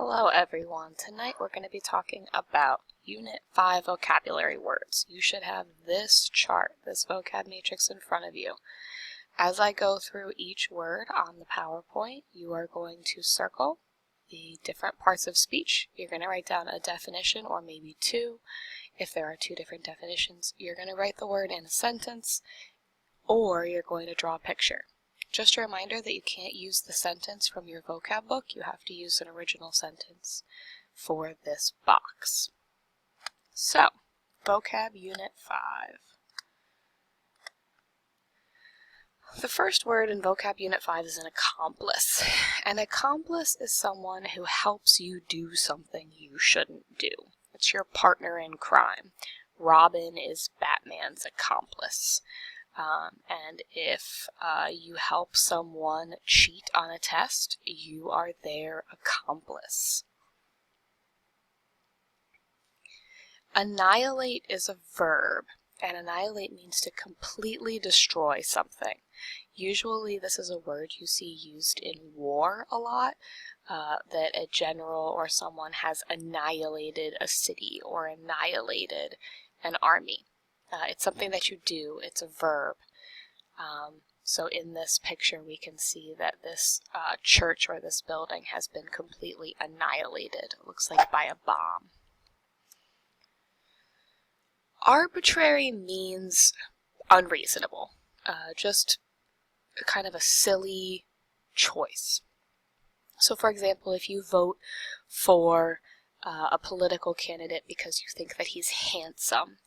Hello everyone. Tonight we're going to be talking about Unit 5 vocabulary words. You should have this chart, this vocab matrix in front of you. As I go through each word on the PowerPoint, you are going to circle the different parts of speech. You're going to write down a definition or maybe two. If there are two different definitions, you're going to write the word in a sentence or you're going to draw a picture. Just a reminder that you can't use the sentence from your vocab book. You have to use an original sentence for this box. So, vocab unit 5. The first word in vocab unit 5 is an accomplice. An accomplice is someone who helps you do something you shouldn't do. It's your partner in crime. Robin is Batman's accomplice. And if you help someone cheat on a test, you are their accomplice. Annihilate is a verb, and annihilate means to completely destroy something. Usually this is a word you see used in war a lot, that a general or someone has annihilated a city or annihilated an army. It's something that you do. It's a verb. So in this picture we can see that this church or this building has been completely annihilated. It looks like by a bomb. Arbitrary means unreasonable. Just kind of a silly choice. So for example, if you vote for a political candidate because you think that he's handsome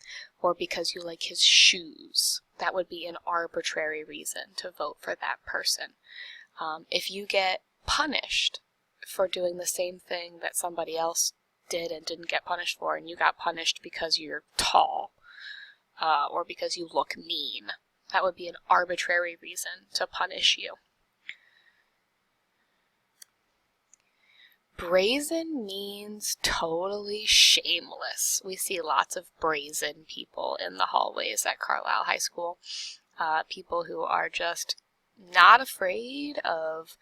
or because you like his shoes, that would be an arbitrary reason to vote for that person. If you get punished for doing the same thing that somebody else did and didn't get punished for, and you got punished because you're tall or because you look mean, that would be an arbitrary reason to punish you. Brazen means totally shameless. We see lots of brazen people in the hallways at Carlisle High School. People who are just not afraid of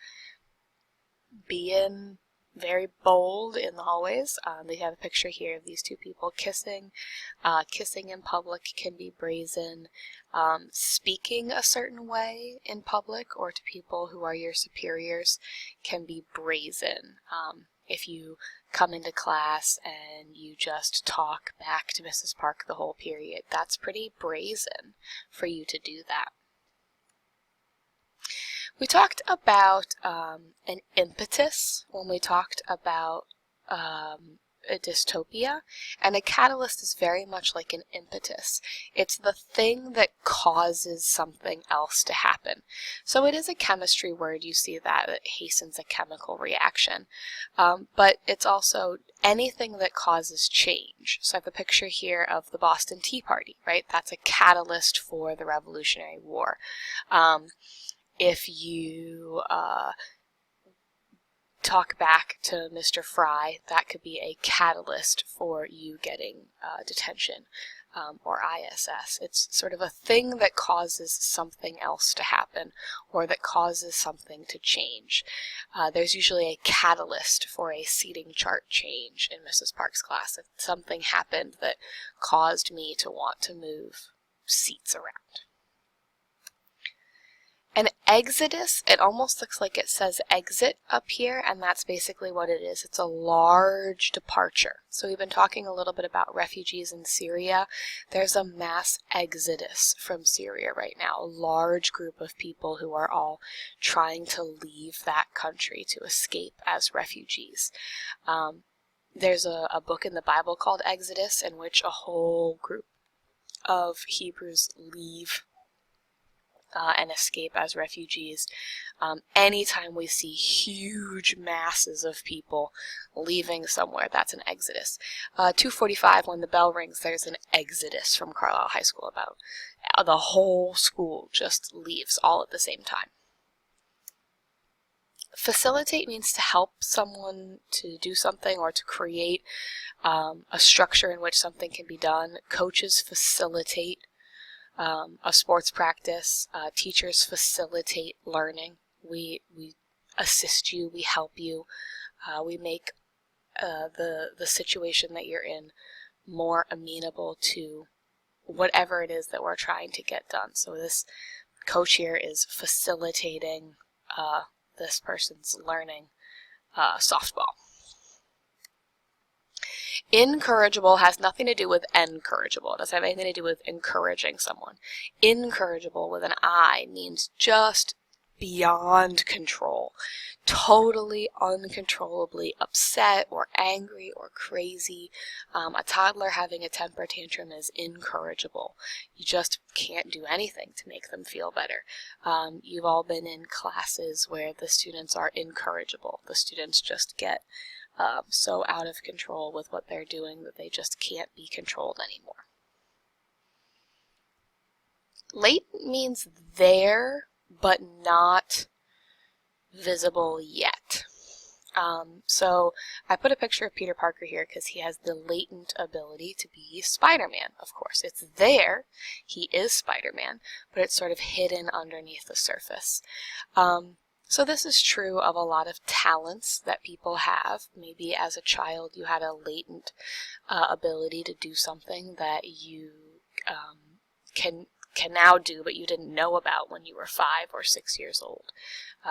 being very bold in the hallways. They have a picture here of these two people kissing. Kissing in public can be brazen. Speaking a certain way in public or to people who are your superiors can be brazen. If you come into class and you just talk back to Mrs. Park the whole period, that's pretty brazen for you to do that. We talked about an impetus when we talked about a dystopia, and a catalyst is very much like an impetus. It's the thing that causes something else to happen. So it is a chemistry word. You see that it hastens a chemical reaction, but it's also anything that causes change. So I have a picture here of the Boston Tea Party, right? That's a catalyst for the Revolutionary War. If you talk back to Mr. Fry, that could be a catalyst for you getting detention or ISS. It's sort of a thing that causes something else to happen or that causes something to change. There's usually a catalyst for a seating chart change in Mrs. Park's class. If something happened that caused me to want to move seats around. An exodus, it almost looks like it says exit up here, and that's basically what it is. It's a large departure. So we've been talking a little bit about refugees in Syria. There's a mass exodus from Syria right now, a large group of people who are all trying to leave that country to escape as refugees. There's a book in the Bible called Exodus in which a whole group of Hebrews leave and escape as refugees. Anytime we see huge masses of people leaving somewhere, that's an exodus. 2:45, when the bell rings, there's an exodus from Carlisle High School. About the whole school just leaves all at the same time. Facilitate means to help someone to do something or to create a structure in which something can be done. Coaches facilitate a sports practice. Teachers facilitate learning. We assist you, we help you, we make the situation that you're in more amenable to whatever it is that we're trying to get done. So this coach here is facilitating this person's learning softball. Incorrigible has nothing to do with encourageable. It doesn't have anything to do with encouraging someone. Incorrigible with an I means just beyond control. Totally uncontrollably upset or angry or crazy. A toddler having a temper tantrum is incorrigible. You just can't do anything to make them feel better. You've all been in classes where the students are incorrigible. The students just get so out of control with what they're doing that they just can't be controlled anymore. Latent means there, but not visible yet. So I put a picture of Peter Parker here because he has the latent ability to be Spider-Man, of course. It's there, he is Spider-Man, but it's sort of hidden underneath the surface. So this is true of a lot of talents that people have. Maybe as a child you had a latent ability to do something that you can now do, but you didn't know about when you were 5 or 6 years old.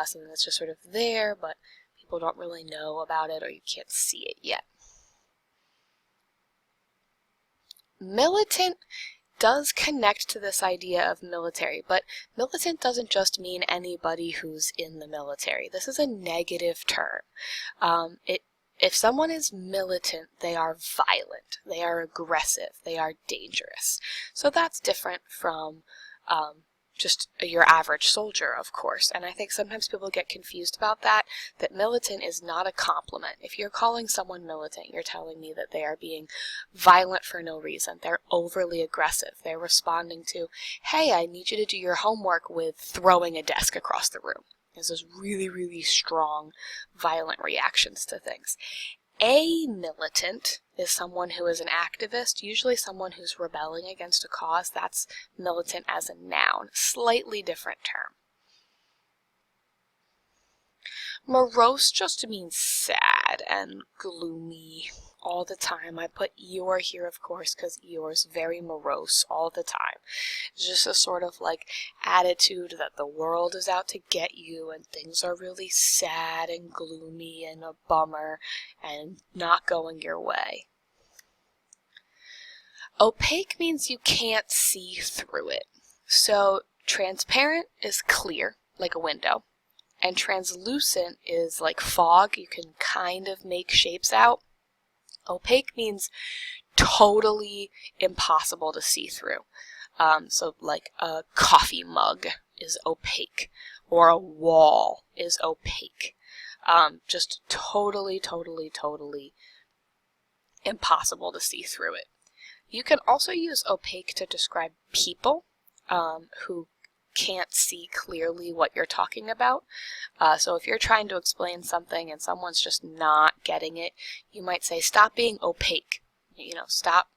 Something that's just sort of there, but people don't really know about it, or you can't see it yet. Militant does connect to this idea of military, but militant doesn't just mean anybody who's in the military. This is a negative term. If someone is militant, they are violent, they are aggressive, they are dangerous. So that's different from just your average soldier, of course. And I think sometimes people get confused about that militant is not a compliment. If you're calling someone militant, you're telling me that they are being violent for no reason. They're overly aggressive. They're responding to, hey, I need you to do your homework, with throwing a desk across the room. There's those really, really strong, violent reactions to things. A militant is someone who is an activist, usually someone who's rebelling against a cause. That's militant as a noun, slightly different term. Morose just means sad and gloomy all the time. I put Eeyore here, of course, because Eeyore's very morose all the time. It's just a sort of like attitude that the world is out to get you and things are really sad and gloomy and a bummer and not going your way. Opaque means you can't see through it. So transparent is clear, like a window. And translucent is like fog. You can kind of make shapes out. Opaque means totally impossible to see through. So like a coffee mug is opaque, or a wall is opaque. Just totally, totally, totally impossible to see through it. You can also use opaque to describe people who can't see clearly what you're talking about. So if you're trying to explain something and someone's just not getting it, you might say, stop being opaque. Stop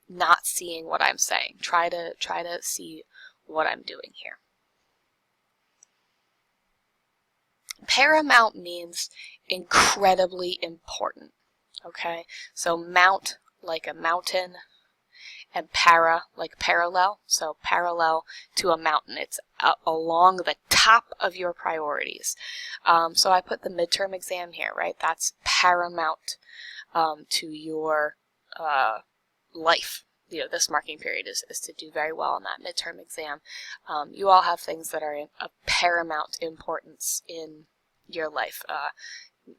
not seeing what I'm saying. Try to see what I'm doing here. Paramount means incredibly important. Okay? So mount, like a mountain, and para, like parallel. So parallel to a mountain. It's along the top of your priorities. So I put the midterm exam here, right? That's paramount to your life. This marking period is to do very well on that midterm exam. You all have things that are of paramount importance in your life.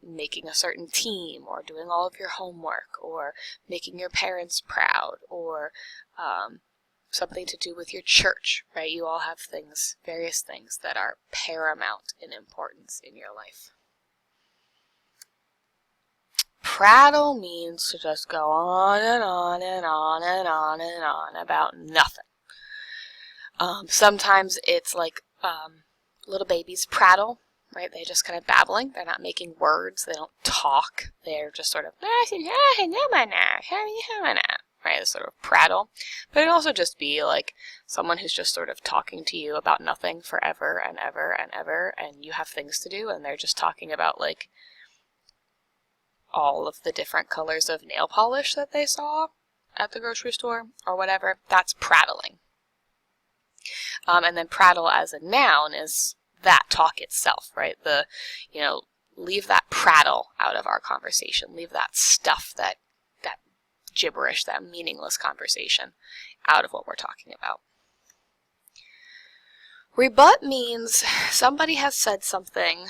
Making a certain team, or doing all of your homework, or making your parents proud, or something to do with your church, right? You all have things, various things that are paramount in importance in your life. Prattle means to just go on and on and on and on and on about nothing. Sometimes it's like little babies prattle. Right? They're just kind of babbling. They're not making words. They don't talk. They're just sort of, right? It's sort of prattle. But it can also just be like someone who's just sort of talking to you about nothing forever and ever and ever, and you have things to do, and they're just talking about like all of the different colors of nail polish that they saw at the grocery store or whatever. That's prattling. And then prattle as a noun is that talk itself, right? Leave that prattle out of our conversation. Leave that stuff, that gibberish, that meaningless conversation out of what we're talking about. Rebut means somebody has said something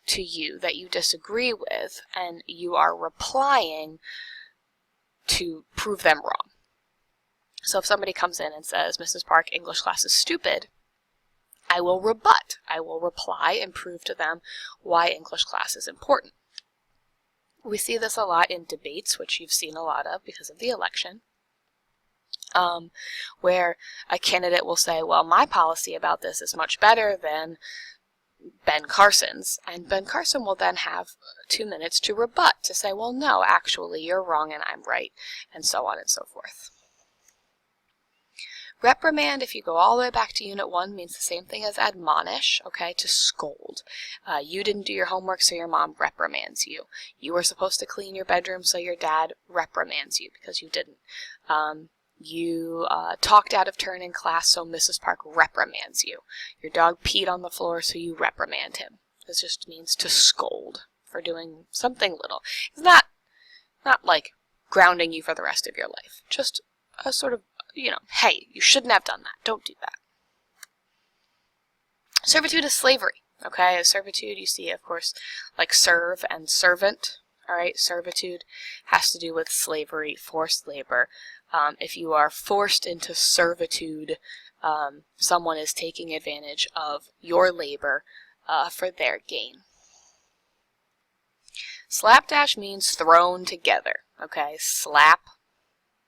to you that you disagree with, and you are replying to prove them wrong. So if somebody comes in and says, Mrs. Park, English class is stupid, I will rebut. I will reply and prove to them why English class is important. We see this a lot in debates, which you've seen a lot of because of the election, where a candidate will say, well, my policy about this is much better than Ben Carson's, and Ben Carson will then have 2 minutes to rebut, to say, well, no, actually, you're wrong and I'm right, and so on and so forth. Reprimand, if you go all the way back to Unit 1, means the same thing as admonish, okay, to scold. You didn't do your homework, so your mom reprimands you. You were supposed to clean your bedroom, so your dad reprimands you because you didn't. You talked out of turn in class, so Mrs. Park reprimands you. Your dog peed on the floor, so you reprimand him. This just means to scold for doing something little. It's not like grounding you for the rest of your life. Just a sort of, hey, you shouldn't have done that. Don't do that. Servitude is slavery, okay? As servitude, you see, of course, like serve and servant, all right? Servitude has to do with slavery, forced labor. If you are forced into servitude, someone is taking advantage of your labor for their gain. Slapdash means thrown together, okay? Slap.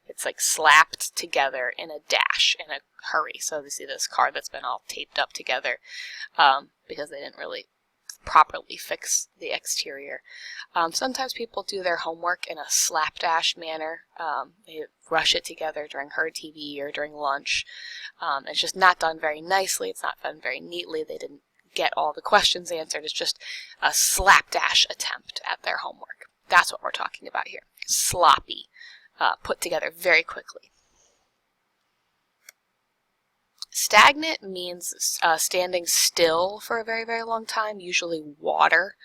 It's like slapped together in a dash, in a hurry. So you see this car that's been all taped up together because they didn't really properly fix the exterior. Sometimes people do their homework in a slapdash manner. They rush it together during Herd TV or during lunch. It's just not done very nicely. It's not done very neatly. They didn't get all the questions answered. It's just a slapdash attempt at their homework. That's what we're talking about here. Sloppy. Put together very quickly. Stagnant means standing still for a very, very long time, usually water.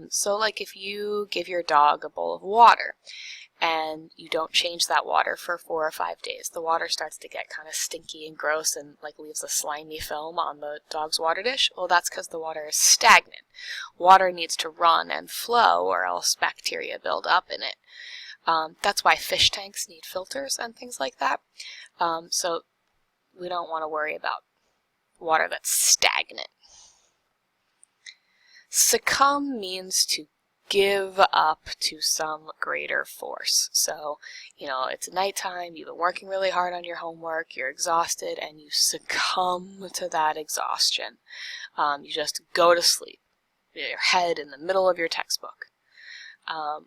So like if you give your dog a bowl of water and you don't change that water for 4 or 5 days, the water starts to get kind of stinky and gross and like leaves a slimy film on the dog's water dish. Well, that's because the water is stagnant. Water needs to run and flow or else bacteria build up in it. That's why fish tanks need filters and things like that. So we don't want to worry about water that's stagnant. Succumb means to give up to some greater force. So, it's nighttime, you've been working really hard on your homework, you're exhausted, and you succumb to that exhaustion. You just go to sleep, your head in the middle of your textbook.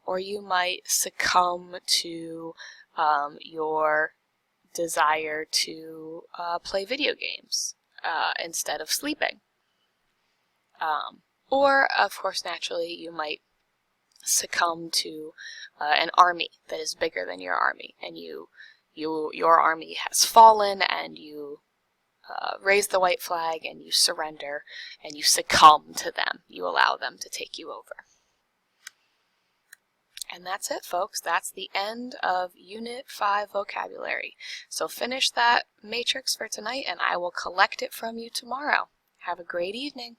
Or you might succumb to your desire to play video games instead of sleeping. Or, of course, naturally, you might succumb to an army that is bigger than your army, and your army has fallen, and you raise the white flag, and you surrender, and you succumb to them. You allow them to take you over. And that's it, folks. That's the end of Unit 5 vocabulary. So finish that matrix for tonight, and I will collect it from you tomorrow. Have a great evening.